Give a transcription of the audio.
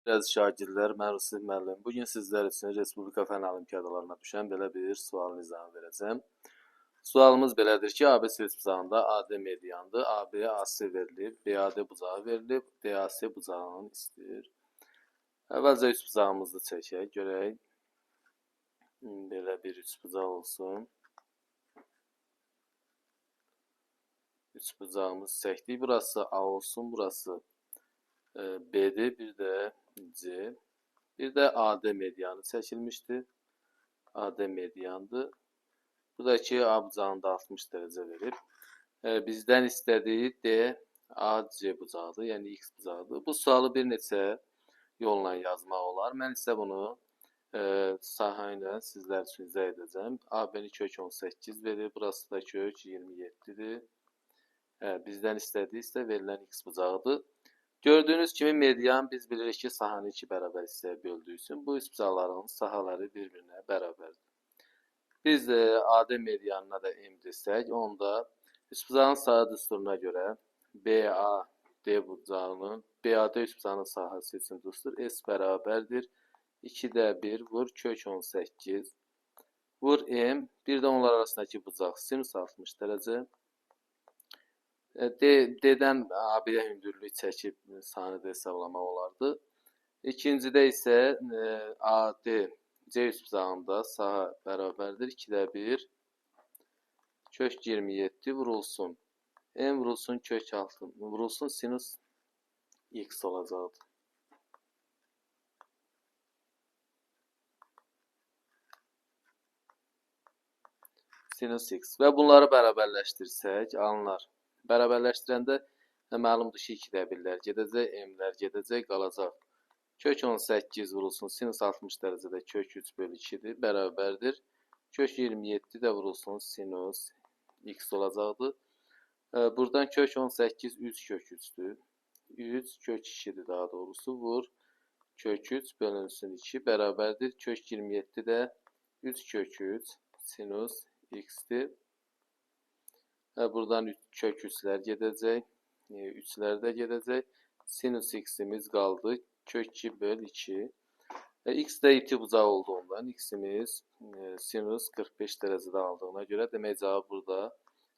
Əziz şagirdlər, mən Rüstəm müəllim. Bugün sizlər üçün Respublika Fənn Olimpiadalarına düşən belə bir sual nizamı verəcəm. Sualımız belədir ki, ABC üçbucağında AD mediandır, AB-yə AC verilib, BAD bucağı verilib, DAC bucağını istəyir. Əvvəlcə üçbucağımızı çəkək, görək. Belə bir üçbucaq olsun. Üçbucağımız çəkdik. Burası A olsun, burası B'dir, bir də C. Bir də AD medianı çəkilmişdir. AD mediandır. Buradakı A bucağında 60 dərəcə verib. Bizdən istədiyi DAC bucağıdır, yəni X bucağıdır. Bu sualı bir neçə yolla yazmaq olar. Mən isə bunu sahə ilə sizlər üçün izah edəcəm. AB-ni kök 18 verir, burası da kök 27-dir. Bizdən istədiyi isə verilən X bucağıdır. Gördüyünüz kimi median biz bilirik ki, sahəni 2 bərabər hissəyə böldüyü üçün bu üçbucaqların sahələri bir-birinə bərabərdir. Biz AD medianına da M desək, onda üçbucağın sahə düsturuna görə BAD üçbucağının sahəsi üçün düstur S bərabərdir 2-də 1 vur kök 18 vur M, bir də onlar arasındakı bucaq sinus 60 dərəcə. D-dən AB-yə hündürlük çəkib sahəni də hesablamaq olardı. İkincidə isə AD C üçbucağında sahə bərabərdir 2-də 1 kök 27 vurulsun. M vurulsun kök 6 vurulsun sinus X olacaqdır. Sinus X və bunları bərabərləşdirsək alınır. Bərabərləşdirəndə məlumdur ki, 2-də 1-lər gedəcək, M-lər gedəcək, qalacaq. Kök 18 vurulsun, sinus 60 dərəcədə kök 3 bölü 2-dir, bərabərdir. Kök 27 də vurulsun, sinus X olacaqdır. Buradan kök 18 3 kök 3-dür. 3 kök 2-dir daha doğrusu, vur. Kök 3 bölünsün 2, bərabərdir. Kök 27 də 3 kök 3, sinus X-dir. Buradan kök 3-lər gedəcək, 3-lər də gedəcək. Sinus X-imiz qaldı, kök 2 böl 2. X də iti bucaq olduğundan X-imiz sinus 45 dərəcədə aldığına görə demək cavab burada